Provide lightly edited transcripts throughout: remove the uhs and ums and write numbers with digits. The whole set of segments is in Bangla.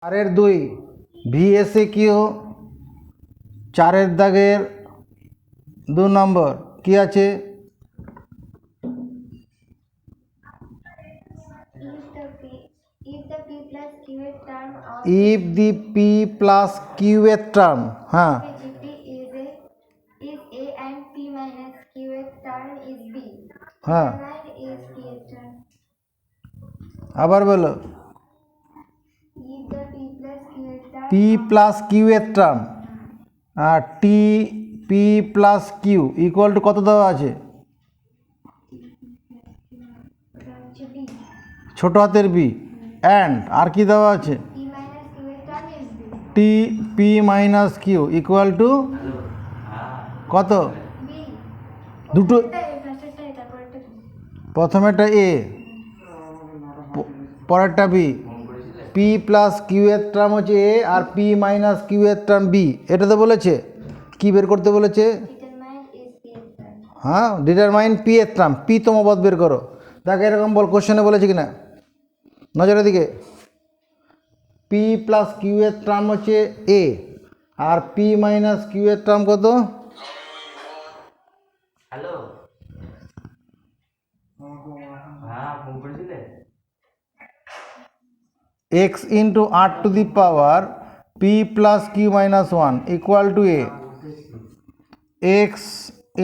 চারের দুই ভিএসএ কিউ চারের দাগের 2 নম্বর কি আছে? if the p plus q th term হ্যাঁ is a and p minus q th term is b হ্যাঁ is p th term আবার বলো if the p plus q th term p plus q th term আর t p plus q equal to কত দেওয়া আছে? b ছোট হাতের b অ্যান্ড আর কি দেওয়া আছে? p minus q th term is b t p minus q equal to কত? b দুটো প্রথমেটা এ পরেরটা বি পি প্লাস কিউ এর টার্ম হচ্ছে এ আর পি মাইনাস কিউ এর টার্ম বি। এটা তো বলেছে কি বের করতে বলেছে? determine is p th term হ্যাঁ ডিটারমাইন পি এর টার্ম পি তম পদ বের করো। দেখো এরকম বল কোশ্চেনে বলেছে কিনা নজরের দিকে। পি প্লাস কিউ এর টার্ম হচ্ছে এ আর পি মাইনাস কিউ এর টার্ম কত? হ্যালো হ্যাঁ ফোন করেছিলে? x into r to the power p plus q minus 1 equal to a x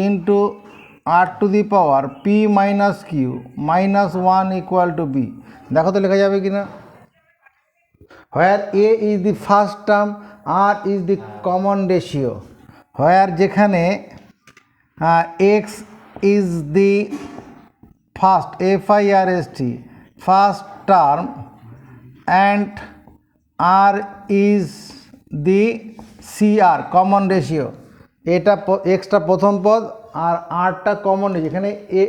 into r to the power p minus q minus 1 equal to b। দেখো তো লেখা যাবে কিনা। where a is the first term r is the common ratio where যেখানে x is the first first term and r is the cr common ratio। এটা এক্সটা প্রথম পদ আর আরটা কমন রেশিও। এখানে এ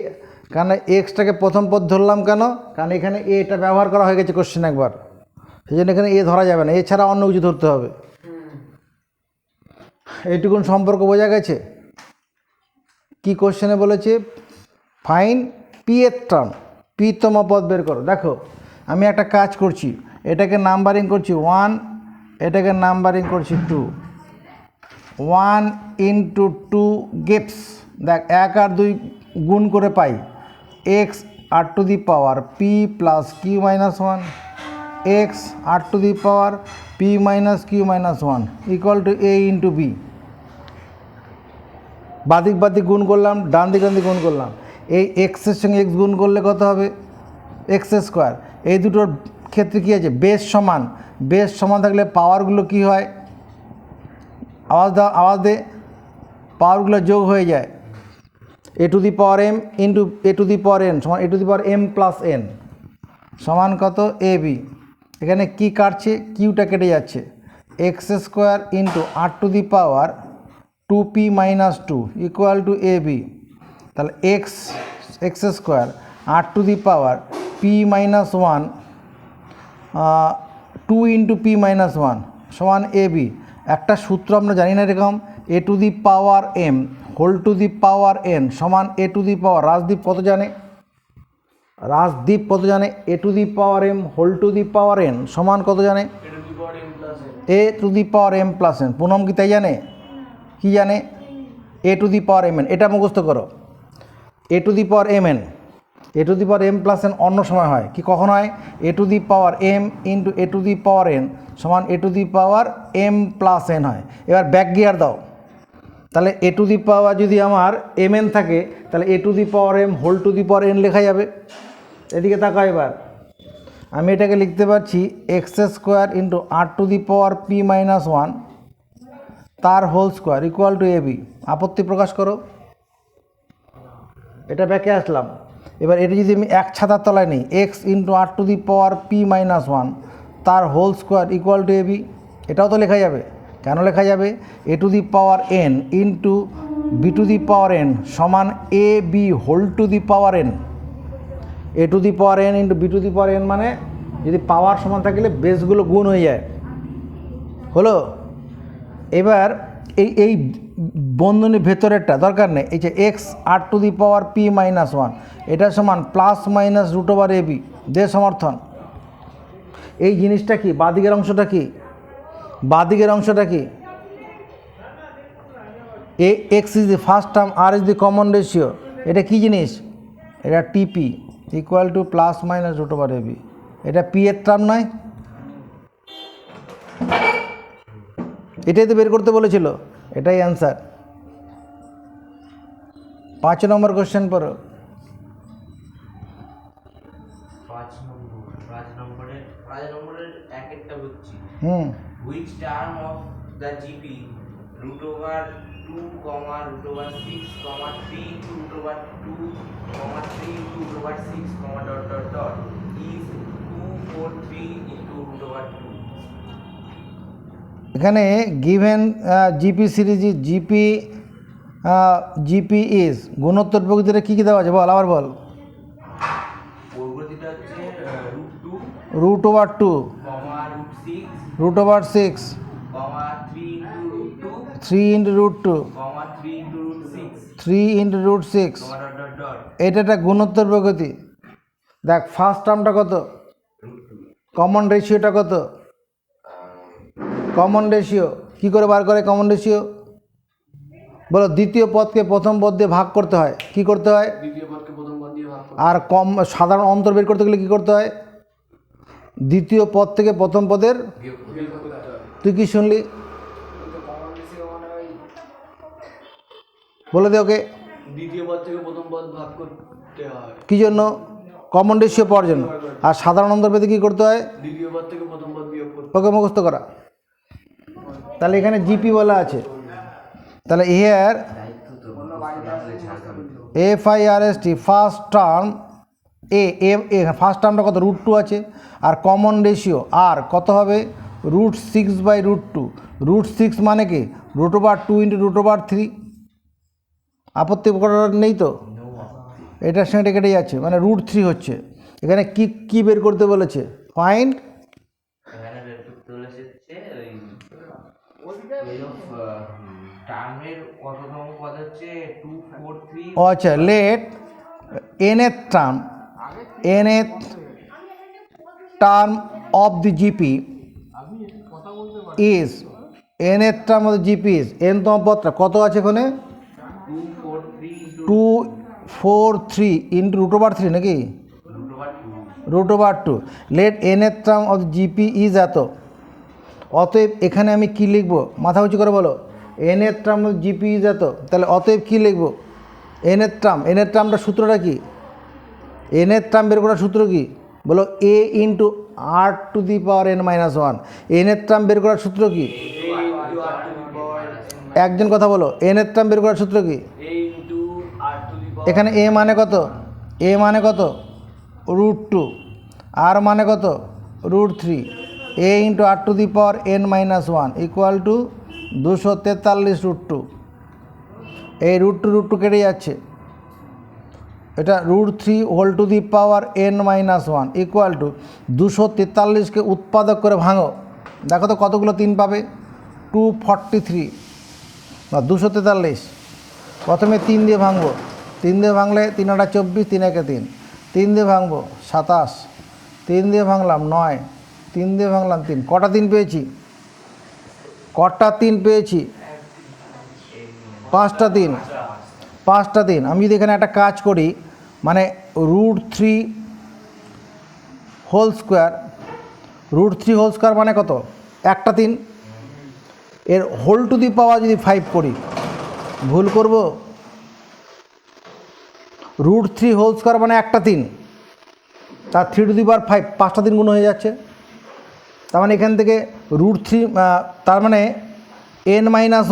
কারণ এক্সটাকে প্রথম পদ ধরলাম কেন? কারণ এখানে এটা ব্যবহার করা হয়ে গেছে কোশ্চেন একবার, সেই জন্য এখানে এ ধরা যাবে না, এছাড়া অন্য কিছু ধরতে হবে। এইটুকুন সম্পর্ক বোঝা গেছে। কি কোশ্চেনে বলেছে? ফাইন পি এর টার্ম, পি তম পদ বের করো। দেখো আমি একটা কাজ করছি, এটাকে নাম্বারিং করছি 1, এটাকে নাম্বারিং করছি 2। 1 ইন্টু 2 গিভস, দেখ 1 আর 2 গুণ করে পাই x R to the power p plus q minus 1 x R to the power p minus q minus 1 equal to a into b. বাদিক বাদিক গুণ করলাম, ডান দিক গুণ করলাম। এই এক্সের সঙ্গে এক্স গুণ করলে কত হবে? X square. এই দুটোর ক্ষেত্রে কী আছে? বেস সমান। বেস সমান থাকলে পাওয়ারগুলো কি হয়? আওয়াজ দে, পাওয়ারগুলো যোগ হয়ে যায়। A to the power m into a to the power n সমান a to the power m plus n সমান কত? A b. এখানে কি কাটছে? কিউটা কেটে যাচ্ছে। X square into r to the power 2p minus 2 equal to a b. তাহলে x square r to the power p minus 1 2 into p minus 1 সমান এ বি। একটা সূত্র আমরা জানি না এরকম, a to the power m whole to the power n সমান এ টু দি পাওয়ার, রাজদীপ কত জানে? রাজদীপ কত জানে? A to the power m whole to the power n সমান কত জানে? A to the power m plus n. Poonam কি তাই জানে? কি জানে? A to the power m n. এটা মুখস্থ করো, a to the power m n. A to the power m plus n অন্য সময় হয় কি? কখন হয়? A to the power m into a to the power n সমান a to the power m plus n হয়। এবার ব্যাক গিয়ার দাও, তাহলে এ টু দি পাওয়ার যদি আমার এম এন থাকে তাহলে a to the power m whole to the power n লেখা যাবে। এদিকে তাকাও এবার, আমি এটাকে লিখতে পারছি x square into r to the power p minus 1 তার whole square equal to a b. আপত্তি প্রকাশ করো। এটা ব্যাকে আসলাম। এবার এটা যদি আমি এক ছাতার তলায় নিই, x into r to the power p minus 1 তার whole square equal to a b. এটাও তো লেখা যাবে। কেন লেখা যাবে? A to the power n into b to the power n সমান a b whole to the power n. A to the power n into b to the power n মানে যদি পাওয়ার সমান থাকলে বেসগুলো গুণ হয়ে যায়। হলো? এবার এই বন্ধনীর ভেতরেরটা দরকার নেই। এই যে x R to the power p minus 1 এটা সমান plus minus root over a b দে সমর্থন। এই জিনিসটা কি, বাঁদিকের অংশটা কি, বাঁদিকের অংশটা কি, a x is the first term, r is the common ratio, এটা কি জিনিস, এটা t p equal to plus minus root over a b, এটা পি এর টার্ম নয়, এটাই তো বের করতে বলেছিল, এটাই অ্যান্সার। 5 নম্বর কোশ্চেন পড়ো। 5 নম্বরের এক একটা বুঝছি। Which term of the GP root over 2, root over 6, 3 into root over 2, 3 into root over 6, dot is 243 into root over 2? এখানে given GP series GP is গুণোত্তর প্রকৃতিটা কী কী দেওয়া আছে বল, আবার বল। প্রগতিটা হচ্ছে root over 2, root over 6, 3 into root 2, 3 into root 6, এটা একটা গুণোত্তর প্রগতি। দেখ ফার্স্ট টার্মটা কত, কমন রেশিওটা কত, কমন রেশিও কী করে বার করে, কমন রেশিও বলো, দ্বিতীয় পদকে প্রথম পদ দিয়ে ভাগ করতে হয়, কি করতে হয়, আর সাধারণ অন্তর বের করতে গেলে কী করতে হয়, দ্বিতীয় পদ থেকে প্রথম পদের, তুই কি শুনলি বলে দে ওকে, দ্বিতীয় পদ থেকে প্রথম পদ ভাগ করতে হয় কী জন্য, কমন রেশিও পাওয়ার জন্য, আর সাধারণ অন্তর পেতে কী করতে হয়, দ্বিতীয় পদ থেকে প্রথম পদ বিয়োগ করতে ওকে মুখস্থ করা। তাহলে এখানে জিপি বলা আছে, তাহলে here FIRST first term a first টার্মটা কত, রুট 2 আছে, আর কমন রেশিও আর কত হবে, রুট 6 বাই রুট 2, রুট 6 মানে কি, root over 2 into root over 3, আপত্তি করার নেই তো, এটার সঙ্গে কেটে যাচ্ছে, মানে রুট 3 হচ্ছে। এখানে কি কি বের করতে বলেছে, ফাইন্ড, এখানে বের করতে বলেছে টার্মের কততম পদ হচ্ছে 243, আচ্ছা let nth term of the GP is, nth term of the GP is, nতম পদটা কত আছে এখানে, 243 ইন্টু রুট ওভার 3 নাকি, root over 2, let nth term of the GP is এত, অতএব এখানে আমি কি লিখব, মাথা উঁচু করে বলো, nth term of GP is এত, তাহলে অতএব কি লিখব, nth টার্মটা সূত্রটা কি, nth টার্ম বের করার সূত্র কি বলো, a into r to the power n minus 1, nth term বের করার সূত্র কি, একজন কথা বলো, nth টার্ম বের করার সূত্র কি, এখানে a মানে কত, a মানে কত, রুট 2, আর মানে কত, root 3, a into r to the power n minus 1 equal to 243 root 2, এই রুট 2 কেটে যাচ্ছে, এটা root 3 whole to the power n minus 1 equal to 243কে উৎপাদক করে ভাঙো, দেখো তো কতগুলো 3 পাবে, 243 বা 243, প্রথমে 3 দিয়ে ভাঙবো, 3 দিয়ে ভাঙলে 3 আটা 24, 3 একে 3, 3 দিয়ে ভাঙবো 27, 3 দিয়ে ভাঙলাম 9, 3 দিয়ে ভাঙলাম 3, কটা 3 পেয়েছি, কটা 3 পেয়েছি, 5টা 3, 5টা 3। আমি যদি এখানে একটা কাজ করি, মানে root 3 whole square, root 3 whole square মানে কত, একটা 3, এর হোল টু দি পাওয়ার যদি 5 করি, ভুল করব, রুট 3 হোল স্কোয়ার মানে একটা 3, তার 3 টু দি পাওয়ার 5, 5টা 3 গুণ হয়ে যাচ্ছে, তার মানে এখান থেকে রুট 3, তার মানে n মাইনাস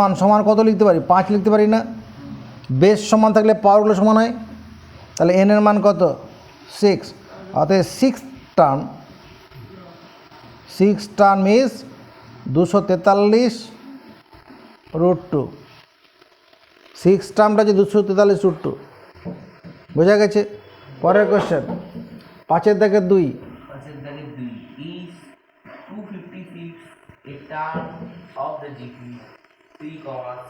1 সমান কত লিখতে পারি, 5 লিখতে পারি না, বেস সমান থাকলে পাওয়ারগুলো সমান হয়, তাহলে n এর মান কত, 6, অতএব 6 টার্ম ইজ 243 রুট 2, 6 টার্মটা যে 243 রুট 2, বোঝা গেছে। পরের কোশ্চেন 5-এর দাগের 2, is 256 a term of the GP 3,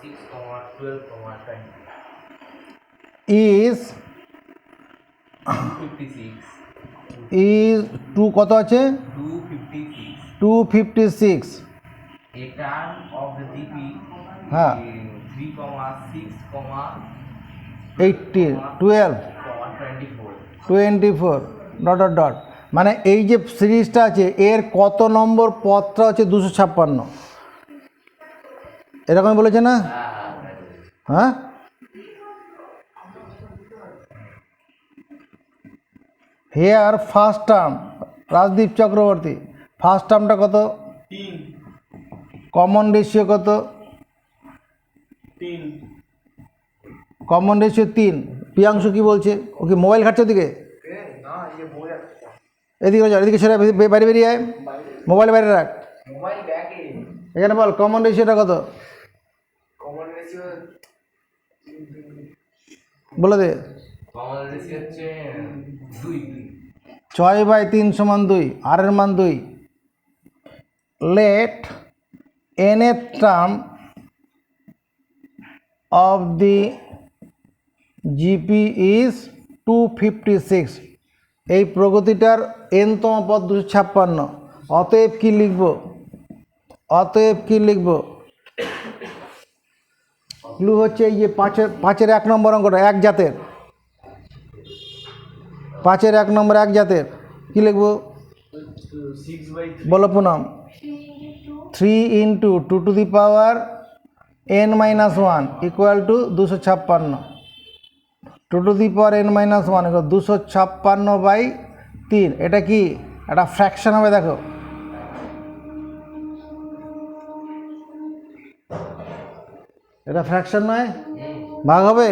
6, 12, 20? is 256 is two কত আছে 256 256 a term of the GP হ্যাঁ 3,6, 18 12 24 ডট ডট ডট মানে এই যে সিরিজটা আছে এর কত নম্বর পদটা হচ্ছে 256 এরকম বলেছে না হ্যাঁ here first term Rajdeep Chakraborty first টার্মটা কত 3 কমন রেশিও কত 3 কমন রেশিও 3 প্রিয়াংশু কি বলছে ও কি মোবাইল ঘাটছে ওদিকে এদিকে যাও এদিকে সেটা বাইরে বেরিয়ে আয় মোবাইল বাইরে রাখ মোবাইল ব্যাগে এখানে বল কমন রেশিওটা কত কমন রেশিও বলে দে কমন রেশিও হচ্ছে 2 6/3 সমান 2 আর এর মান 2 let nth term of the GP is 256 এই প্রগতিটার nতম পদ 256 অতএব কি লিখব ক্লু হচ্ছে এই যে পাঁচের 1 নম্বর অঙ্কটা এক জাতের 5-এর 1 নম্বর এক জাতের কি লিখব 6/3 বলো Poonam 3 into 2 to the power n-1 equal to 256 2 to the power n-1 equal 256/3 এটা কি একটা ফ্র্যাকশন হবে দেখো এটা ফ্র্যাকশন নয় ভাগ হবে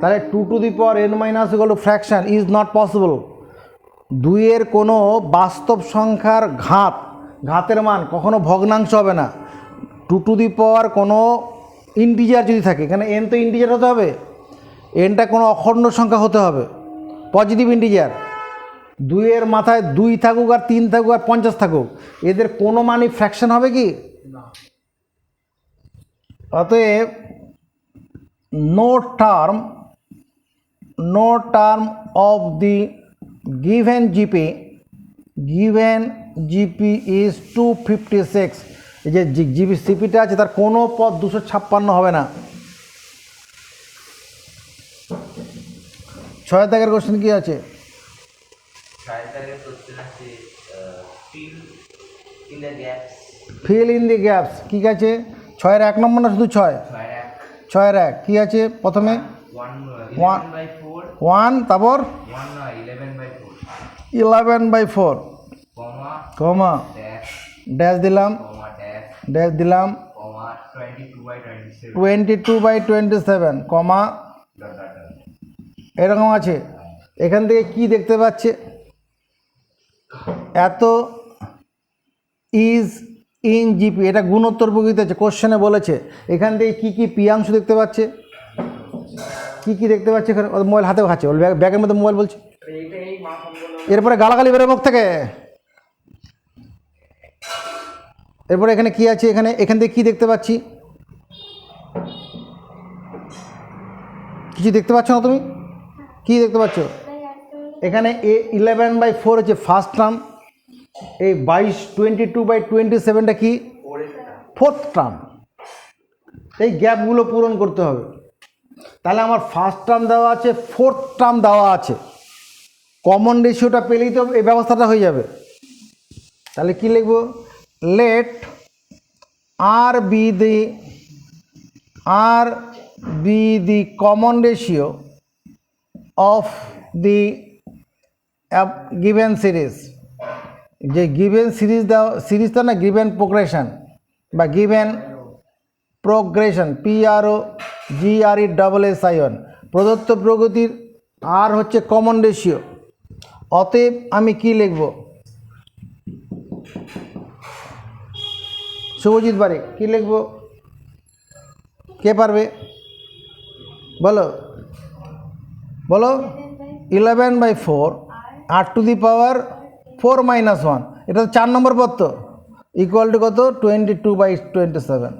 তাহলে 2 to the power n-1 equal two fraction is not possible দুইয়ের কোনো বাস্তব সংখ্যার ঘাতের মান কখনো ভগ্নাংশ হবে না 2 টু দি পাওয়ার কোনো ইন্টিজার যদি থাকে এখানে n তো ইন্টিজার হতে হবে nটা কোনো অখণ্ড সংখ্যা হতে হবে পজিটিভ ইন্টিজার দুইয়ের মাথায় 2 থাকুক আর 3 থাকুক আর 50 থাকুক এদের কোনো মানই ফ্র্যাকশন হবে কি অতএব নো term of the given GP is 256 এই যে জিপিটা আছে তার কোনো পদ 256 হবে না 6 দাগের কোশ্চেন কি আছে সাইডের কোশ্চেন আছে fill in the gaps কি আছে 6-এর 1 নম্বর না শুধু 6 6-এর 1 কি আছে প্রথমে 1 তারপর 11/4 কমা ড্যাশ দিলাম 22/27 কমা এরকম আছে এখান থেকে কি দেখতে পাচ্ছে এত ইজ ইন জিপি এটা গুণোত্তর প্রকৃতি আছে কোশ্চেনে বলেছে এখান থেকে কি প্রিয়াংশু দেখতে পাচ্ছে কি দেখতে পাচ্ছে এখানে মোবাইল হাতেও খাচ্ছে ওর ব্যাগের মধ্যে মোবাইল বলছে এরপরে গালাগালি বেরোয় মুখ থেকে এরপরে এখানে কি আছে এখান থেকে কি দেখতে পাচ্ছি কিছু দেখতে পাচ্ছ না তুমি কি দেখতে পাচ্ছ এখানে 11/4 হচ্ছে ফার্স্ট টার্ম এই 22/27টা কি ফোর্থ টার্ম এই গ্যাপগুলো পূরণ করতে হবে তাহলে আমার ফার্স্ট টার্ম দেওয়া আছে ফোর্থ টার্ম দেওয়া আছে কমন রেশিওটা পেলেই তো এই ব্যবস্থাটা হয়ে যাবে তাহলে কি লিখব let r be the common ratio of the given series যে গিভেন সিরিজটা না গিভেন প্রোগ্রেশন বা গিভেন প্রোগ্রেশন PROGRESSION প্রদত্ত প্রগতির আর হচ্ছে কমন রেশিও অতএব আমি কি লিখব শুভজিৎ বারে কি লিখব কে পারবে বলো 11/4 আর টু দি পাওয়ার 4-1 এটা তো 4 নম্বর পদ তো ইকুয়াল টু কত 22/27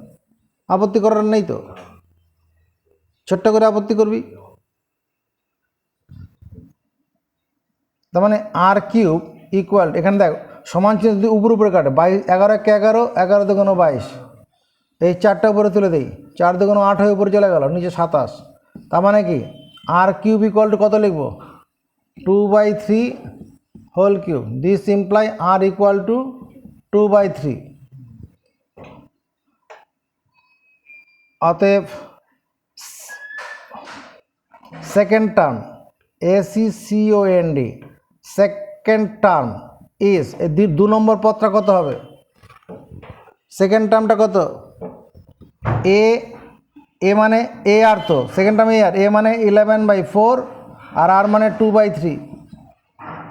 আপত্তি করার নেই তো ছোট্ট করে আপত্তি করবি তার মানে আর কিউব ইকুয়াল, এখানে দেখ সমান চিহ্ন যদি উপর উপরে কাটে 22, 11 একে 11, 11 দুগুণ 22, এই 4টা উপরে তুলে দিই, 4 দুগুণ 8 হয়ে উপরে চলে গেল, নিচে 27। তার মানে কি আর কিউব ইকুয়াল টু কত লিখব? 2/3 whole cube. This imply r equal to 2/3। অতএব second term ACCOND second term is, এই 2 নম্বর পদটা কত হবে? সেকেন্ড টার্মটা কত? এ মানে এ আর, তো সেকেন্ড টার্ম এ মানে 11/4 আর আর মানে 2/3,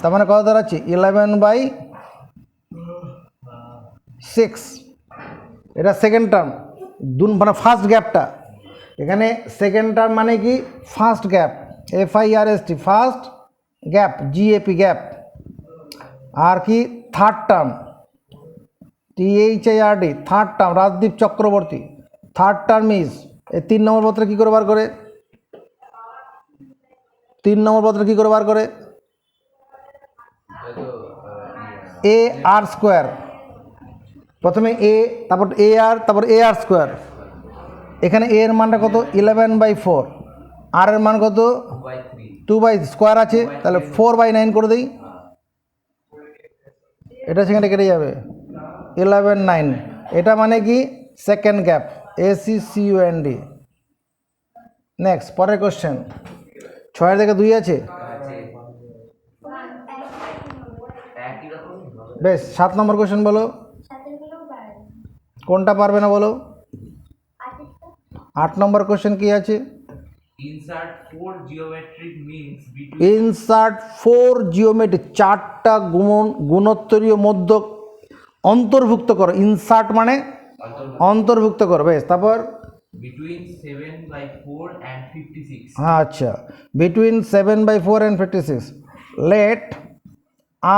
তার মানে কত দাঁড়াচ্ছে? 11/6। এটা সেকেন্ড টার্ম, মানে ফার্স্ট গ্যাপটা। এখানে সেকেন্ড টার্ম মানে কি? First gap, FIRST, first gap, GAP gap. আর কি third term, THIRD, third term, Rajdeep Chakraborty. Third term is, এই 3 নম্বর পত্রে কী করে বার করে? 3 নম্বর পত্রে কী করে বার করে? AR স্কোয়ার, প্রথমে এ, তারপর AR, তারপর AR স্কোয়ার। এখানে এ এর মানটা কত? 11/4, আর এর মান কত? 2/3 স্কোয়ার আছে, তাহলে 4/9 করে দিই, এটা সেখানে কেটে যাবে, 11/9। এটা মানে কি? Second gap, ACCOND। নেক্সট, পরের কোশ্চেন। 6 থেকে 2 আছে, একই রকম বেশ। 7 নম্বর কোশ্চেন বলো, কোনটা পারবে না বলো? 8 নম্বর কোশ্চেন কি আছে? insert 4 geometric means between insert 4 geometry, 4টা গুণোত্তরীয় মধ্যক অন্তর্ভুক্ত করো। ইনসার্ট মানে অন্তর্ভুক্ত করো, বেশ। তারপর between 7/4 and 56. হ্যাঁ, আচ্ছা, between 7/4 and 56। Let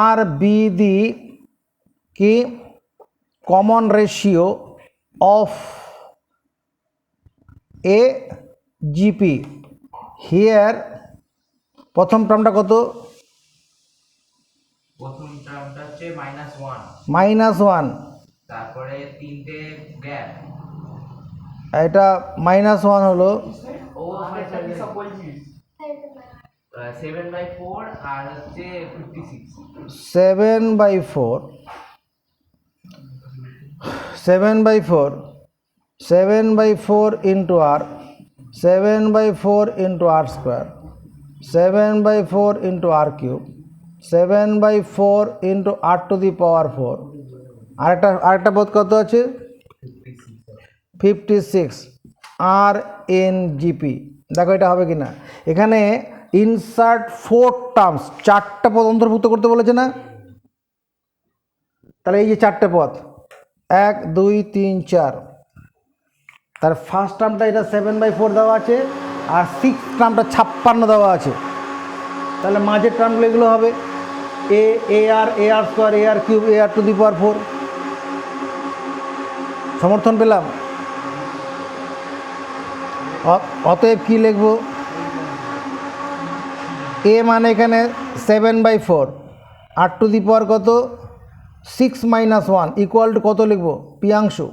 r be the কি common ratio of a GP. Here প্রথম টার্মটা কত? প্রথম টার্মটা হচ্ছে -1, -1, তারপরে তিনটে গ্যাপ, এটা -1 হলো, ও কি সব বলছিস? 7/4 আর হচ্ছে 56। 7/4, 7/4 into r, 7/4 into r square, 7/4 into r cube, 7/4 into r to the power 4। আরেকটা পদ কত আছে? 56 আর এন জিপি। দেখো এটা হবে কি না। এখানে ইনসার্ট 4 টার্মস, 4টা পদ অন্তর্ভুক্ত করতে বলেছে না? তাহলে এই যে 4টে পদ, 1 2 3 4, তার ফার্স্ট টার্মটা এটা 7/4 দেওয়া আছে, আর 6 টার্মটা 56 দেওয়া আছে। তাহলে মাঝের টার্মগুলো এগুলো হবে AR square, AR cube, AR to the power 4। সমর্থন পেলাম। অতএব কি লিখব? এ মানে এখানে 7/4, আর টু দি পাওয়ার কত? 6 - 1 ইকুয়াল টু কত লিখব? পিয়াংশু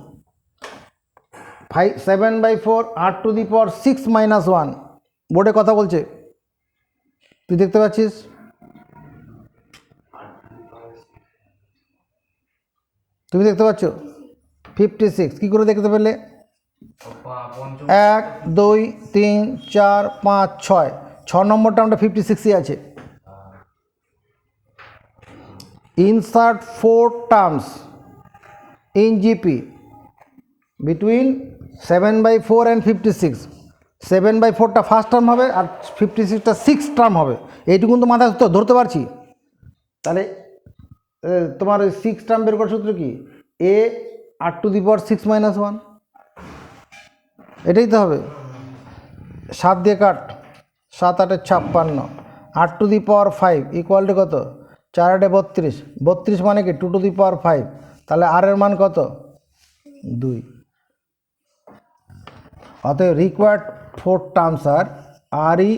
7/4 আর টু দি পাওয়ার 6 - 1। বোর্ডে কথা বলছে, তুই দেখতে পাচ্ছিস? তুমি দেখতে পাচ্ছ? 56 কী করে দেখতে পেলে? 1 2 3 4 5 6, 6 নম্বরটা আমরা 56ই আছে। Insert 4 terms in GP between 7/4 and 56। 7/4টা ফার্স্ট টার্ম হবে, আর 56টা 6 টার্ম হবে। এইটুকুন তো মাথায় ধরতে পারছি। তাহলে তোমার ওই 6 টার্ম বের করার সূত্র কি? এ আর টু দি পাওয়ার 6 - 1, এটাই তো হবে। 7 দিয়ে কাট, 7 8 56, r to the power 5 equal to কত? 4 8 32, 32 মানে কি 2 টু দি পাওয়ার 5। তাহলে আর এর মান কত? 2। অতএব required 4 terms R RE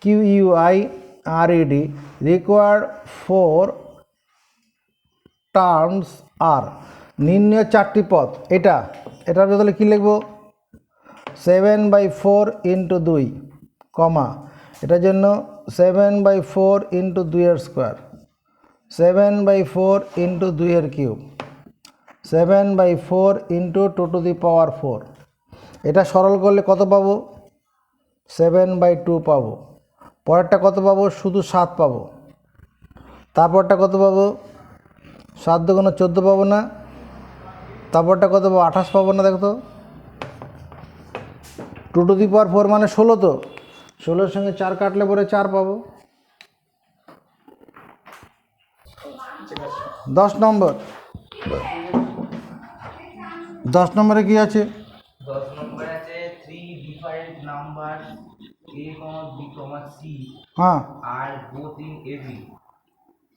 QUI RED required for terms are নির্ণয় 4টি পদ এটার বদলে কি লিখব 7/4 ইন্টু 2 কমা এটার জন্য 7/4 ইন্টু 2 এর স্কোয়ার 7/4 ইন্টু 2 এর cube 7/4 into 2 to the power 4 এটা সরল করলে কত পাবো 7/2 পাবো পরেরটা কত পাবো শুধু 7 পাবো তারপরটা কত পাবো 7 দুগুণ 14 পাবো না তারপরটা কত পাবো 28 পাবো না দেখো তো 2 টু দি পাওয়ার 4 মানে 16 তো 16 সঙ্গে 4 কাটলে পরে 4 পাবো 10 নম্বর 10 নম্বরে কি আছে 10 নম্বর আছে 3 different numbers a, b, c হ্যাঁ are both in AB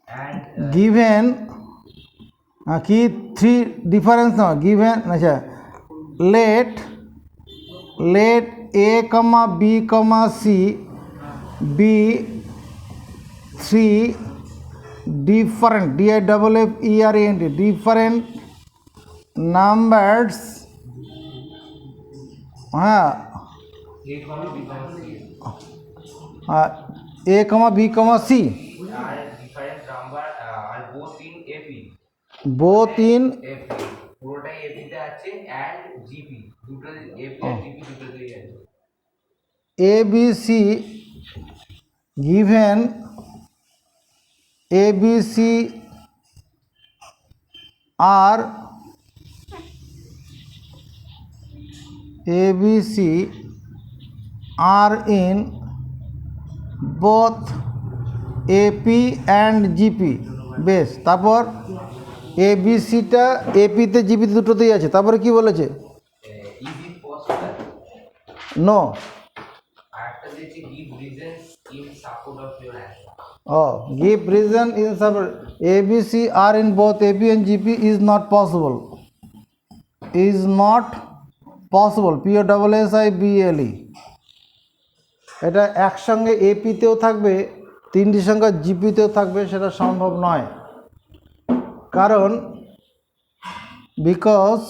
and given কি 3 ডিফারেন্স না given আচ্ছা let a, b, c be 3 different different numbers হ্যাঁ a, b, c a, b, c are different number are both in AP both in AP পুরোটাই AP তে আছে and GP দুটো AP আর GP দুটোতেই আছে a, b, c given a, b, c are a, b, c are in both AP and GP বেশ তারপর a, b, c টা AP তে GP তে দুটোতেই আছে তারপরে কি বলেছে is it possible নো আরেকটা দিয়েছে give reasons in support of your answer give reason in support a, b, c are in both AP and GP is not possible POSSIBLE এটা একসঙ্গে এপিতেও থাকবে তিনটি সংখ্যা জিপিতেও থাকবে সেটা সম্ভব নয় কারণ বিকজ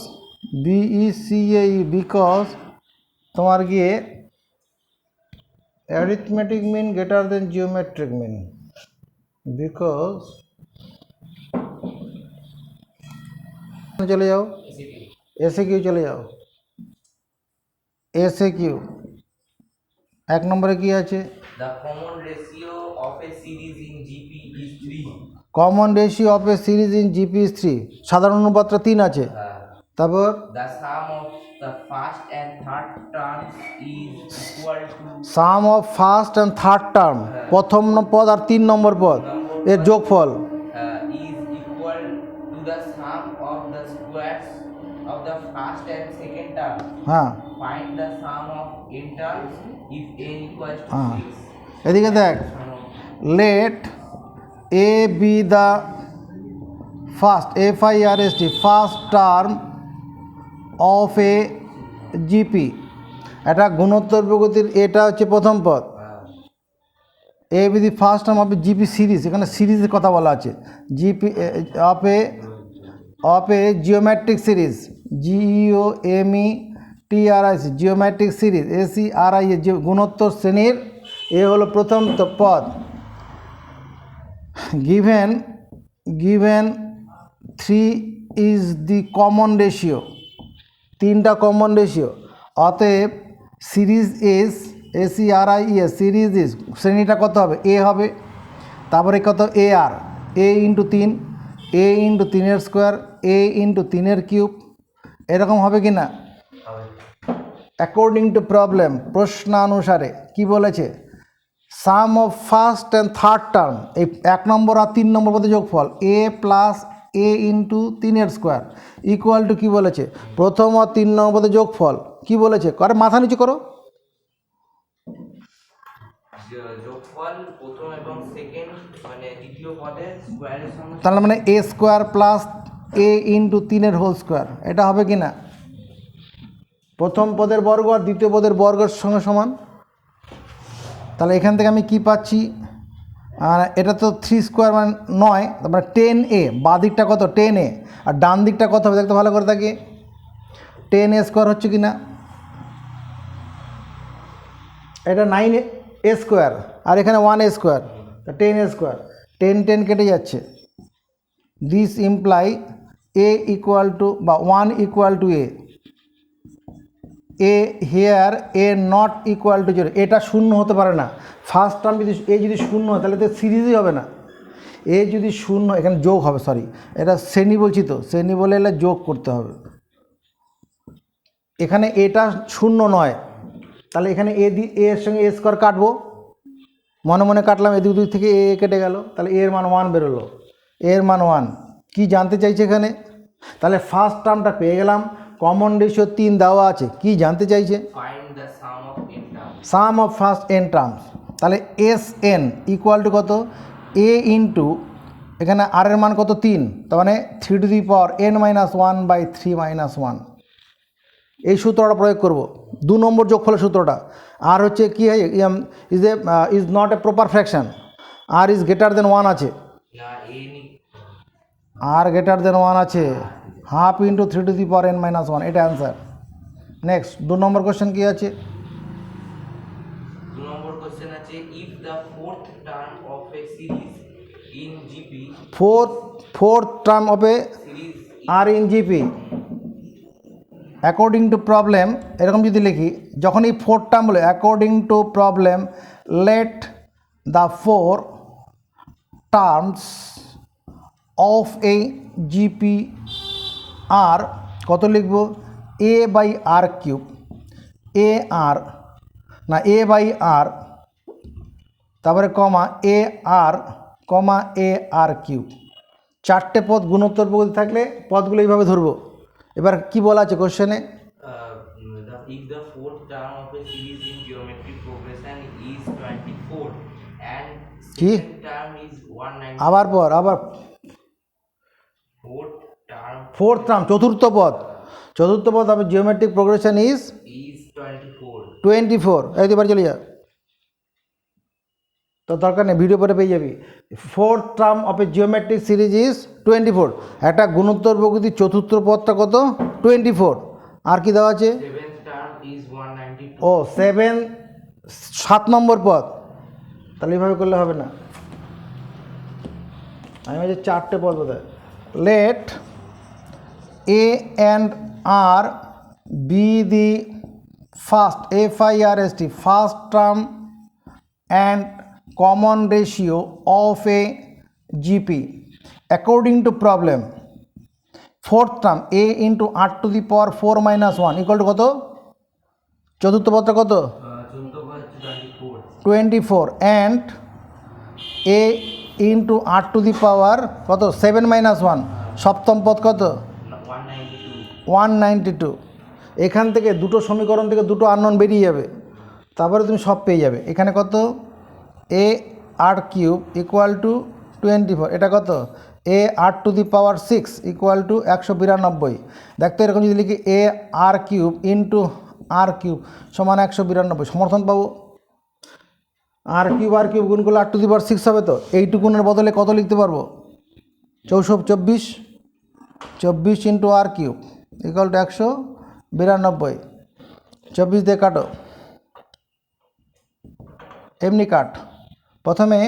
বিকজ তোমার গিয়ে arithmetic mean greater than geometric mean because চলে যাও এসে কিউ চলে যাও এসে কিউ 1 নম্বরে কি আছে the common ratio of a series in GP is 3 common ratio of A series in GP is 3 সাধারণ অনুপাতটা 3 আছে তারপর the sum of the first and third terms is equal to some of first and third term প্রথম পদ আর 3 নম্বর পদ এর যোগফল is equal to the sum of the squares of the first and second term হ্যাঁ find the sum of n terms if n equals to হ্যাঁ 6 এদিকে দেখ let a be the first FIRST first term of a GP এটা গুণোত্তর প্রগতির এটা হচ্ছে প্রথম পদ a be the first term of a GP series এখানে সিরিজের কথা বলা আছে GP of a geometric series GEOMETRIC geometric series SERI গুণোত্তর শ্রেণীর এ হলো প্রথম পদ given 3 is the common ratio 3টা কমন রেশিও অতএব সিরিজ এস SERIS সিরিজ ইস শ্রেণীটা কত হবে এ হবে তারপরে কত AR A into 3 A into 3 square A into 3 cube এরকম হবে কি না অ্যাকর্ডিং টু প্রবলেম প্রশ্নানুসারে কি বলেছে sum of first and third term এই 1 নম্বর আর 3 নম্বর পদে যোগফল A plus A into 3 square equal to কী বলেছে প্রথম আর 3 নম্বর পদে যোগফল কি বলেছে করে মাথা নিচু করো যোগফল প্রথম এবং সেকেন্ড মানে দ্বিতীয় পদের স্কয়ারের সঙ্গে তাহলে মানে A square plus A into 3 whole square এটা হবে কি না প্রথম পদের বর্গ আর দ্বিতীয় পদের বর্গের সঙ্গে সমান তাহলে এখান থেকে আমি কি পাচ্ছি আর এটা তো 3 স্কোয়ার মানে 9, তারপরে 10a, বাঁ দিকটা কত 10a, আর ডান দিকটা কত হবে দেখতে ভালো করে থাকি, 10a স্কোয়ার হচ্ছে কি না, এটা 9a স্কোয়ার, আর এখানে 1a স্কোয়ার, 10a স্কোয়ার, 10 কেটে যাচ্ছে। This imply a equal to বা 1 equal to a here a not equal to 0, এটা শূন্য হতে পারে না। ফার্স্ট টার্ম যদি এ যদি শূন্য হয় তাহলে তো সিরিজই হবে না। এ যদি শূন্য, এখানে যোগ হবে, সরি এটা শ্রেণী বলছি তো, শ্রেণী বলে এলে যোগ করতে হবে। এখানে এটা শূন্য নয়, তাহলে এখানে এর সঙ্গে এ স্কোয়ার কাটবো, মনে মনে কাটলাম, এদিক দুই থেকে এ কেটে গেল, তাহলে এর মান 1 বেরোলো, এর মান 1। কি জানতে চাইছে এখানে, তাহলে ফার্স্ট টার্মটা পেয়ে গেলাম, কমন রেশিও 3 দেওয়া আছে, কি জানতে চাইছে, Find the sum of n terms. Some of first n terms. তাহলে এস এন ইকুয়াল টু কত, এ ইন্টু এখানে আর এর মান কত 3, তার মানে 3 টু দি পাওয়ার n-1/3-1। এই সূত্রটা প্রয়োগ করব, 2 নম্বর যোগফলের সূত্রটা। আর হচ্ছে কি হয়, is not a proper fraction, r is greater than 1 আছে, না n আর গ্রেটার দেন 1 আছে, half into 3 to the power n-1, এটা অ্যান্সার। নেক্সট 2 নম্বর কোশ্চেন কি আছে, 2 নম্বর কোশ্চেন আছে if the fourth term of a series in GP fourth term of a series আর in GP according to problem, এরকম যদি লিখি, যখন এই 4th টার্ম বলে according to problem let the 4 terms of a GP are, কত লিখব, এ বাই আর কিউব, এ আর না এ বাই আর, তারপরে কমা এ আর কমা এ আর কিউব। 4টে পদ গুণোত্তর পদ্ধতি থাকলে পদগুলো এইভাবে ধরবো। এবার কি বলা আছে কোশ্চেনে, if the fourth term of a series in geometric progression is 24 and কি? second term is 190, আবার fourth term চতুর্থ পদ হবে জিওমেট্রিক প্রোগ্রেশন ইজ is 24. 24, এই দুবার চলে যা, তো দরকার নেই, ভিডিও পরে পেয়ে যাবি। 4th term of a geometric series is 24, একটা গুণোত্তর প্রকৃতির চতুর্থ পদটা কত 24, আর কি দেওয়া আছে, Seventh term is 192. ও 7 নম্বর পদ, তাহলে এইভাবে করলে হবে না, আমি বলছি 4টে পদ বোধহয়। Let a and r be the first FIRST first term and common ratio of a GP according to problem 4th term a into r to the power 4 minus 1 equal to কত, চতুর্থ পদটা কত 24 and a into r to the power কত 7 minus 1, সপ্তম পদ কত 192। এখান থেকে দুটো সমীকরণ থেকে দুটো আননোন বেরিয়ে যাবে, তারপরে তুমি সব পেয়ে যাবে। এখানে কত a r cube equal to 24, এটা কত a r to the power 6 equal to 192। দেখতে এরকম যদি লিখি a r cube into r cube সমান 192, সমর্থন পাবো। আর কিউব গুণ করলে আর টু দি পাওয়ার 6 হবে, তো এইটুকুনের বদলে কত লিখতে পারবো 24 into r cube equal to 192। 24 দিয়ে কাটো, এমনি কাট, প্রথমে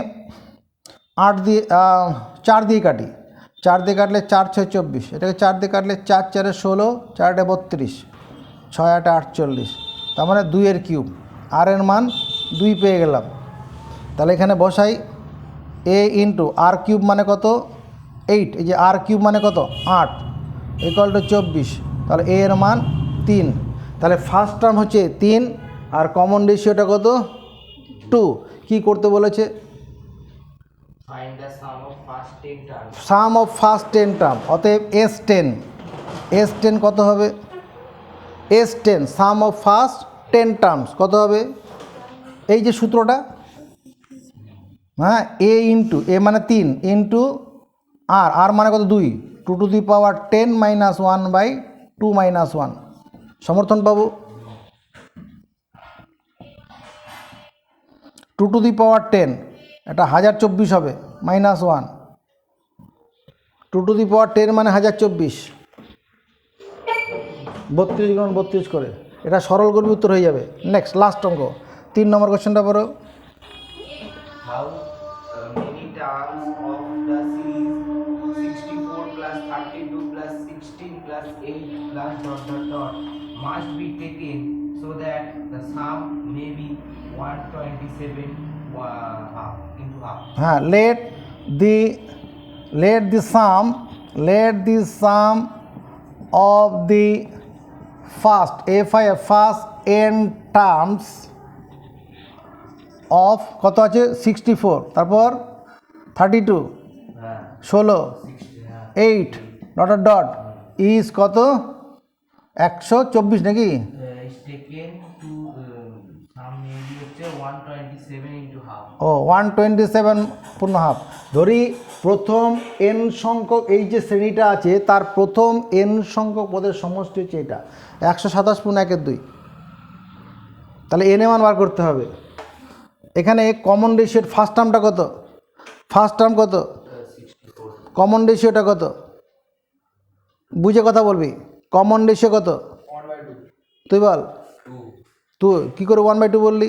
4 দিয়ে কাটি, 4 দিয়ে কাটলে 4 6 24, এটাকে 4 দিয়ে কাটলে 4 4 16, 4 32, 6 8 48, তার মানে 2 এর কিউব, আর এর মান 2 পেয়ে গেলাম। তাহলে এখানে বসাই এ ইন্টু আর কিউব মানে কত 8, এই যে আর কিউব মানে কত 8 ইকুয়াল টু 24, তাহলে এ এর মান 3। তাহলে ফার্স্ট টার্ম হচ্ছে 3 আর কমন রেশিওটা কত 2। কি করতে বলেছে, Find the sum of first 10 terms. Some of first 10 term, অতএব S10 কত হবে, S10 some of first 10 terms কত হবে, এই যে সূত্রটা, হ্যাঁ এ ইন্টু এ মানে 3 ইন্টু আর মানে কত 2 2 to the power 10 minus 1/2 minus 1, সমর্থন পাবো 2 টু দি পাওয়ার 10, এটা 1024 হবে -1, 2 টু দি পাওয়ার 10 মানে 1024, 32 গুণ 32 করে, এটা সরল করবি উত্তর হয়ে যাবে। নেক্সট লাস্ট অঙ্ক 3 নম্বর কোশ্চেনটা পড়ো। How many terms of the series 64 plus 32 plus 16 plus 8 plus dot dot dot must be taken so that the sum may be 127 half into half? হ্যাঁ, let the sum of the first n terms of কত আছে 64, তারপর 32, হ্যাঁ 16, 8 ডট ডট ইজ কত 124 নাকি? is taken to sum may be হচ্ছে 127 into half. ও 127 পূর্ণ হাফ। ধরি প্রথম n সংখ্যক এই যে শ্রেণীটা আছে তার প্রথম n সংখ্যক পদের সমষ্টি হচ্ছে এটা 127 পূর্ণ 1/2। তাহলে n এর মান বার করতে হবে। এখানে কমন রেশিওর ফার্স্ট টার্মটা কত? ফার্স্ট টার্ম কত? 64 কমন রেশিওটা কত? বুঝে কথা বলবি। কমন রেশিও কত? 1/2 তুই বল। 2 তুই কী করে 1/2 বললি?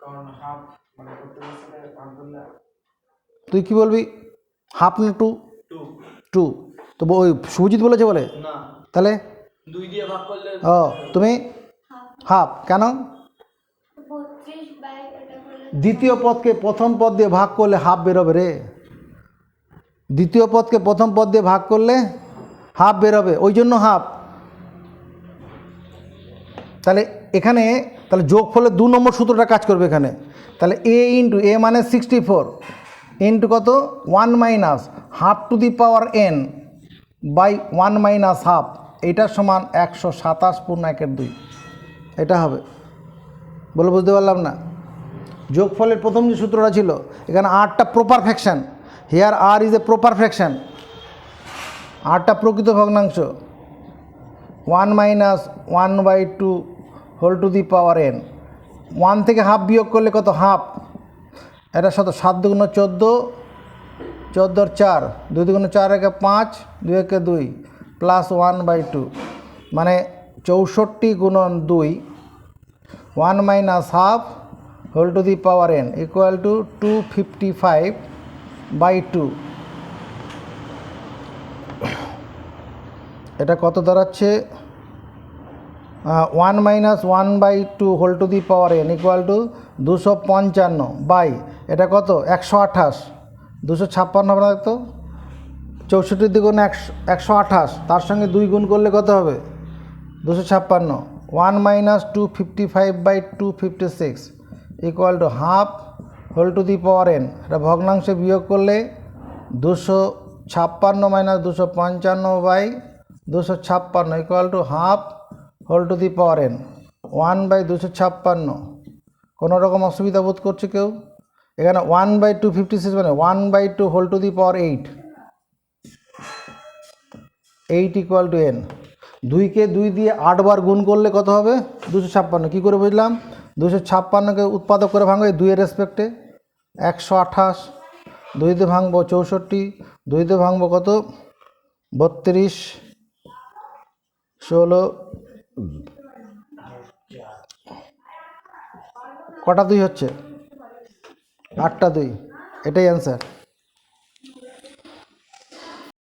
কারণ হাফ মানে করতে বলতে ভাগ করলে তুই কি বলবি? হাফ না 2? 2 2। তো ওই সুজিত বলেছে বলে, না তাহলে 2 দিয়ে ভাগ করলে ও তুমি হাফ কেন? 32 বাই এটা করলে দ্বিতীয় পদকে প্রথম পদ দিয়ে ভাগ করলে হাফ বেরোবে রে। দ্বিতীয় পদকে প্রথম পদ দিয়ে ভাগ করলে হাফ বেরোবে, ওই জন্য হাফ। তাহলে এখানে তাহলে যোগফলের 2 নম্বর সূত্রটা কাজ করবে এখানে। তাহলে a ইন্টু a মানে 64 ইন্টু কত 1 minus half to the power n by 1 minus half, এইটার সমান 127 পূর্ণ 1/2। এটা হবে। বলে বুঝতে পারলাম না? যোগফলের প্রথম যে সূত্রটা ছিল এখানে আরটা proper fraction, here r is a proper fraction, আরটা প্রকৃত ভগ্নাংশ 1 minus 1/2 whole to the power n। 1 থেকে হাফ বিয়োগ করলে কত? হাফ। এটা 7 দুগুণ 14, 14 4, 2 দুগুণ 4 একে 5, 2 একে 2 প্লাস 1/2 মানে 64 গুণন 2, 1 minus half whole to the power n equal to 255/2। এটা কত দাঁড়াচ্ছে? 1 minus 1/2 whole to the power n equal to 255 by এটা কত 128, 256 হবে না তো? 64 দ্বিগুণ 128, তার সঙ্গে 2 গুণ করলে কত হবে? 256। 1 minus 255/256 equal to half whole to the power n। এটা ভগ্নাংশে বিয়োগ করলে 256 minus 255/256 equal to half whole to the power n। 1/256। কোনো রকম অসুবিধা বোধ করছে কেউ? এখানে 1/256 মানে 1/2 whole to the power 8 equal to n। 2কে 2 দিয়ে 8 বার গুণ করলে কত হবে? 256। কী করে বুঝলাম? 256কে উৎপাদক করে ভাঙবো এই 2-এর রেসপেক্টে 128, 2 দিয়ে ভাঙবো 64, 2 দিয়ে ভাঙবো কত 32, 16, কটা 2 হচ্ছে? 8টা 2। এটাই অ্যান্সার।